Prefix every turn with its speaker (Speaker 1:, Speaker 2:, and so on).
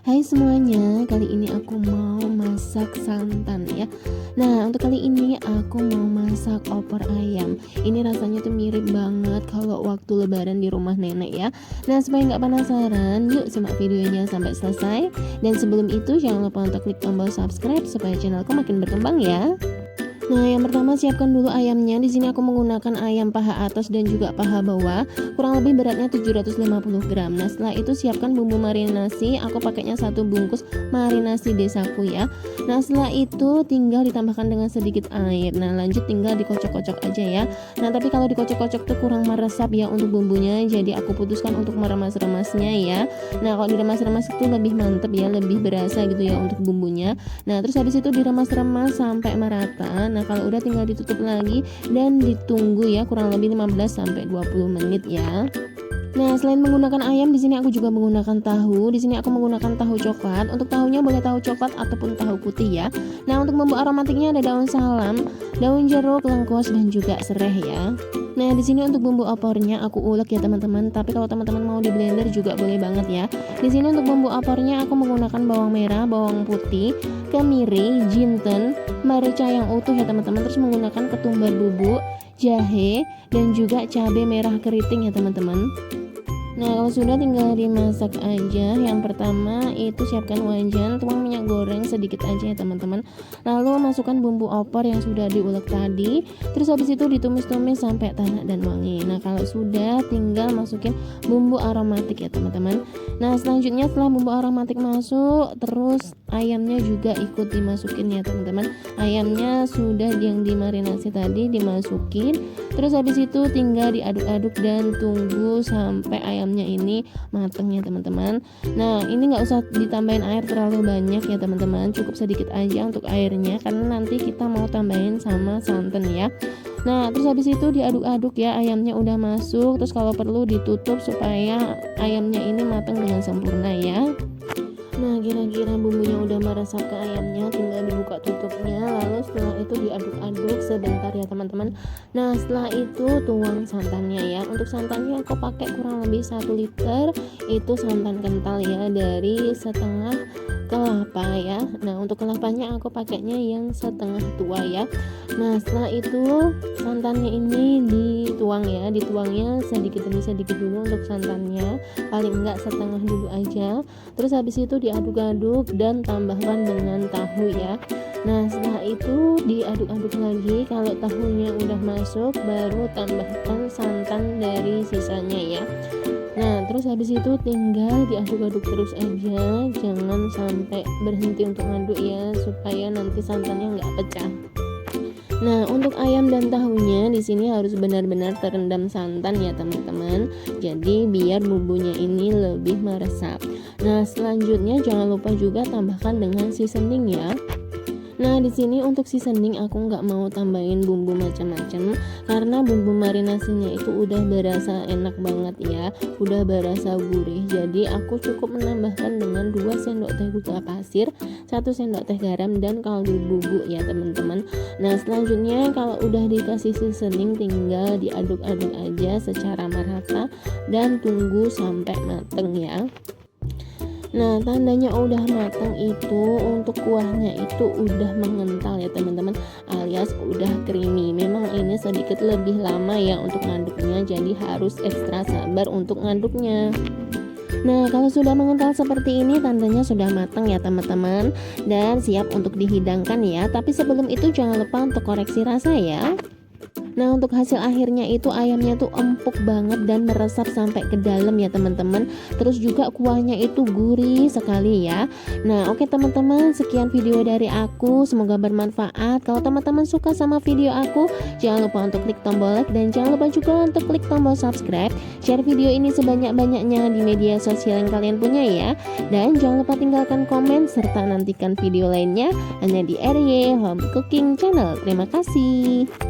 Speaker 1: Hai semuanya, kali ini aku mau masak santan ya. Nah, untuk kali ini aku mau masak opor ayam. Ini rasanya tuh mirip banget kalau waktu lebaran di rumah nenek ya. Nah, supaya nggak penasaran, yuk simak videonya sampai selesai. Dan sebelum itu jangan lupa untuk klik tombol subscribe supaya channelku makin berkembang ya. Nah, yang pertama siapkan dulu ayamnya. Di sini aku menggunakan ayam paha atas dan juga paha bawah. Kurang lebih beratnya 750 gram. Nah, setelah itu siapkan bumbu marinasi. Aku pakainya 1 bungkus marinasi desaku ya. Nah, setelah itu tinggal ditambahkan dengan sedikit air. Nah, lanjut tinggal dikocok-kocok aja ya. Nah, tapi kalau dikocok-kocok tuh kurang meresap ya untuk bumbunya. Jadi aku putuskan untuk meremas-remasnya ya. Nah, kalau diremas-remas itu lebih mantep ya, lebih berasa gitu ya untuk bumbunya. Nah, terus habis itu diremas-remas sampai merata. Nah, kalau udah tinggal ditutup lagi dan ditunggu ya kurang lebih 15 sampai 20 menit ya. Nah, selain menggunakan ayam, di sini aku juga menggunakan tahu. Di sini aku menggunakan tahu coklat. Untuk tahunya boleh tahu coklat ataupun tahu putih ya. Nah, untuk bumbu aromatiknya ada daun salam, daun jeruk, lengkuas dan juga serai ya. Nah, di sini untuk bumbu opornya aku ulek ya teman-teman. Tapi kalau teman-teman mau di blender juga boleh banget ya. Di sini untuk bumbu opornya aku menggunakan bawang merah, bawang putih, kemiri, jinten, merica yang utuh ya teman-teman. Terus menggunakan ketumbar bubuk, jahe, dan juga cabai merah keriting ya teman-teman. Nah, kalau sudah tinggal dimasak aja. Yang pertama itu siapkan wajan, tuang minyak goreng sedikit aja ya teman-teman. Lalu masukkan bumbu opor yang sudah diulek tadi. Terus habis itu ditumis-tumis sampai tanak dan wangi. Nah, kalau sudah tinggal masukin bumbu aromatik ya teman-teman. Nah, selanjutnya setelah bumbu aromatik masuk, terus ayamnya juga ikut dimasukin ya teman-teman. Ayamnya sudah yang dimarinasi tadi dimasukin. Terus habis itu tinggal diaduk-aduk dan tunggu sampai ayamnya ini mateng ya teman-teman. Nah, ini nggak usah ditambahin air terlalu banyak ya teman-teman, cukup sedikit aja untuk airnya karena nanti kita mau tambahin sama santan ya. Nah, terus habis itu diaduk-aduk ya, ayamnya udah masuk. Terus kalau perlu ditutup supaya ayamnya ini matang dengan sempurna ya. Nah, kira-kira bumbunya udah meresap ke ayamnya, tinggal dibuka tutupnya. Lalu setelah itu diaduk-aduk sebentar ya teman-teman. Nah, setelah itu tuang santannya ya. Untuk santannya aku pakai kurang lebih 1 liter. Itu santan kental ya, dari setengah kelapa ya. Nah, untuk kelapanya aku pakainya yang setengah tua ya. Nah, setelah itu santannya ini dituang ya, dituangnya sedikit demi sedikit dulu untuk santannya, paling enggak setengah dulu aja. Terus habis itu diaduk-aduk dan tambahkan dengan tahu ya. Nah, setelah itu diaduk-aduk lagi. Kalau tahunya udah masuk, baru tambahkan santan dari sisanya ya. Nah, terus habis itu tinggal diaduk-aduk terus aja, jangan sampai berhenti untuk ngaduk ya, supaya nanti santannya nggak pecah. Nah, untuk ayam dan tahunya di sini harus benar-benar terendam santan ya teman-teman. Jadi biar bumbunya ini lebih meresap. Nah, selanjutnya jangan lupa juga tambahkan dengan seasoning ya. Nah, di sini untuk seasoning aku nggak mau tambahin bumbu macam-macam karena bumbu marinasinya itu udah berasa enak banget ya, udah berasa gurih. Jadi aku cukup menambahkan dengan 2 sendok teh gula pasir, 1 sendok teh garam dan kaldu bubuk ya teman-teman. Nah, selanjutnya kalau udah dikasih seasoning tinggal diaduk-aduk aja secara merata dan tunggu sampai mateng ya. Nah, tandanya udah matang itu untuk kuahnya itu udah mengental ya teman-teman, alias udah creamy. Memang ini sedikit lebih lama ya untuk ngaduknya, jadi harus ekstra sabar untuk ngaduknya. Nah, kalau sudah mengental seperti ini tandanya sudah matang ya teman-teman, dan siap untuk dihidangkan ya. Tapi sebelum itu jangan lupa untuk koreksi rasa ya. Nah, untuk hasil akhirnya itu ayamnya tuh empuk banget dan meresap sampai ke dalam ya teman-teman. Terus juga kuahnya itu gurih sekali ya. Nah, oke teman-teman, sekian video dari aku, semoga bermanfaat. Kalau teman-teman suka sama video aku, jangan lupa untuk klik tombol like dan jangan lupa juga untuk klik tombol subscribe. Share video ini sebanyak-banyaknya di media sosial yang kalian punya ya. Dan jangan lupa tinggalkan komen serta nantikan video lainnya hanya di RY Home Cooking Channel. Terima kasih.